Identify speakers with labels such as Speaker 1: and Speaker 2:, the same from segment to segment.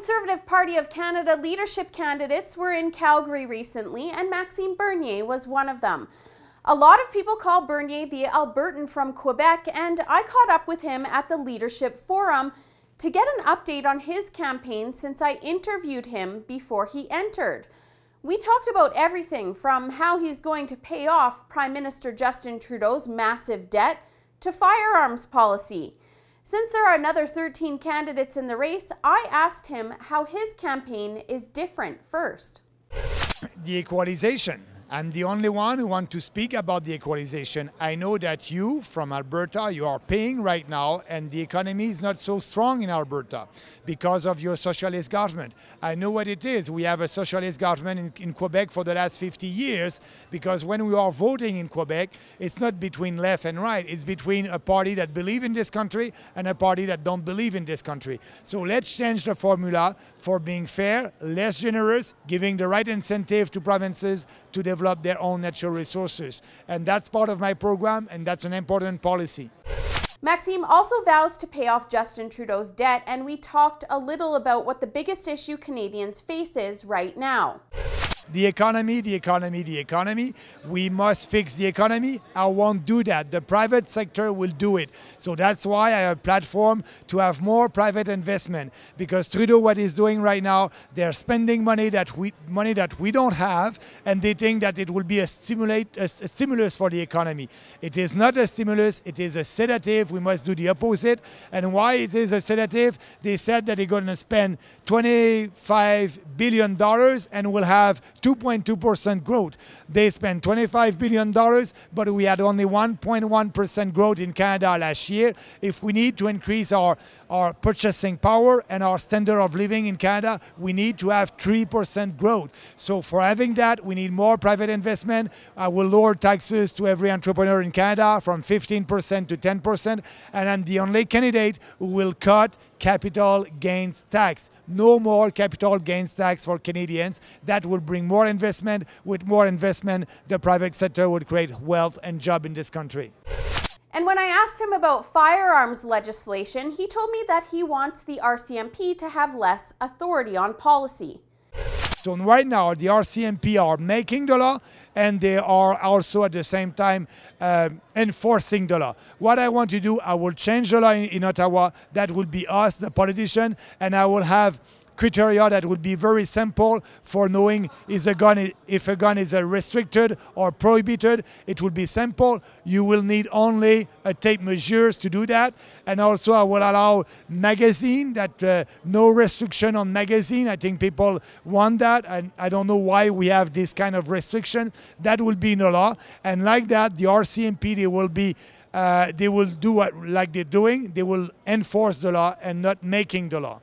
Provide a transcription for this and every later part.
Speaker 1: Conservative Party of Canada leadership candidates were in Calgary recently, and Maxime Bernier was one of them. A lot of people call Bernier the Albertan from Quebec, and I caught up with him at the Leadership Forum to get an update on his campaign since I interviewed him before he entered. We talked about everything from how he's going to pay off Prime Minister Justin Trudeau's massive debt to firearms policy. Since there are another 13 candidates in the race, I asked him how his campaign is different first.
Speaker 2: The equalization. I'm the only one who wants to speak about the equalization. I know that you, from Alberta, you are paying right now, and the economy is not so strong in Alberta because of your socialist government. I know what it is. We have a socialist government in Quebec for the last 50 years, because when we are voting in Quebec, it's not between left and right. It's between a party that believes in this country and a party that don't believe in this country. So let's change the formula for being fair, less generous, giving the right incentive to provinces to develop their own natural resources. And that's part of my program, and that's an important policy.
Speaker 1: Maxime also vows to pay off Justin Trudeau's debt, and we talked a little about what the biggest issue Canadians face is right now.
Speaker 2: The economy, the economy, the economy. We must fix the economy. I won't do that. The private sector will do it. So that's why I have a platform to have more private investment. Because Trudeau, what he's doing right now, they're spending money that we don't have, and they think that it will be a stimulus for the economy. It is not a stimulus. It is a sedative. We must do the opposite. And why it is a sedative? They said that they're going to spend $25 billion and will have 2.2% growth. They spent $25 billion, but we had only 1.1% growth in Canada last year. If we need to increase our purchasing power and our standard of living in Canada, we need to have 3% growth. So for having that, we need more private investment. I will lower taxes to every entrepreneur in Canada from 15% to 10%, and I'm the only candidate who will cut capital gains tax. No more capital gains tax for Canadians. That will bring more investment. With more investment, the private sector would create wealth and jobs in this country.
Speaker 1: And when I asked him about firearms legislation, he told me that he wants the RCMP to have less authority on policy.
Speaker 2: So right now, the RCMP are making the law, and they are also at the same time enforcing the law. What I want to do, I will change the law in Ottawa. That will be us, the politician, and I will have criteria that would be very simple for knowing if a gun is restricted or prohibited. It will be simple. You will need only take measures to do that. And also I will allow magazine, that no restriction on magazine. I think people want that, and I don't know why we have this kind of restriction. That will be in the law. And like that, the RCMP, they will do what like they're doing. They will enforce the law and not making the law.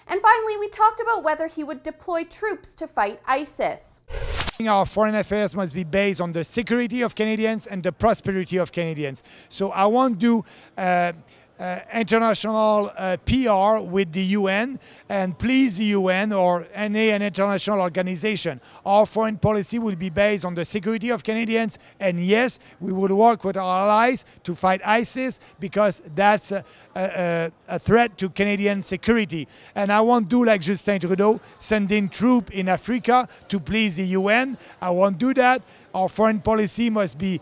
Speaker 1: And finally, we talked about whether he would deploy troops to fight ISIS.
Speaker 2: Our foreign affairs must be based on the security of Canadians and the prosperity of Canadians. So I won't do international PR with the UN and please the UN or any international organization. Our foreign policy will be based on the security of Canadians, and yes, we will work with our allies to fight ISIS, because that's a threat to Canadian security. And I won't do like Justin Trudeau, sending troops in Africa to please the UN. I won't do that. Our foreign policy must be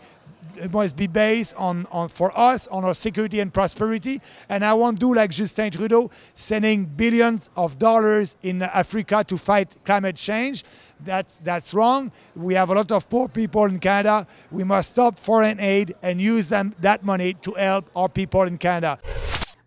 Speaker 2: based for us on our security and prosperity, and I won't do like Justin Trudeau, sending billions of dollars in Africa to fight climate change. That's wrong. We have a lot of poor people in Canada. We must stop foreign aid and use that money to help our people in Canada.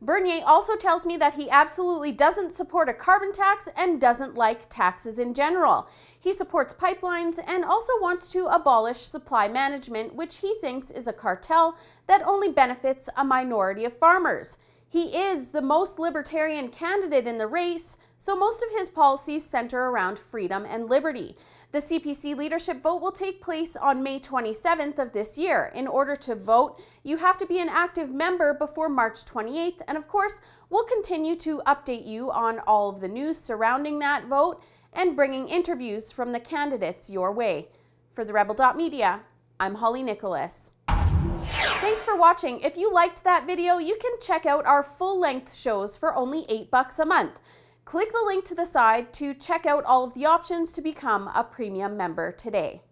Speaker 1: Bernier also tells me that he absolutely doesn't support a carbon tax and doesn't like taxes in general. He supports pipelines and also wants to abolish supply management, which he thinks is a cartel that only benefits a minority of farmers. He is the most libertarian candidate in the race, so most of his policies center around freedom and liberty. The CPC leadership vote will take place on May 27th of this year. In order to vote, you have to be an active member before March 28th, and of course, we'll continue to update you on all of the news surrounding that vote and bringing interviews from the candidates your way. For the Rebel.media, I'm Holly Nicholas. Thanks for watching. If you liked that video, you can check out our full-length shows for only $8 a month. Click the link to the side to check out all of the options to become a premium member today.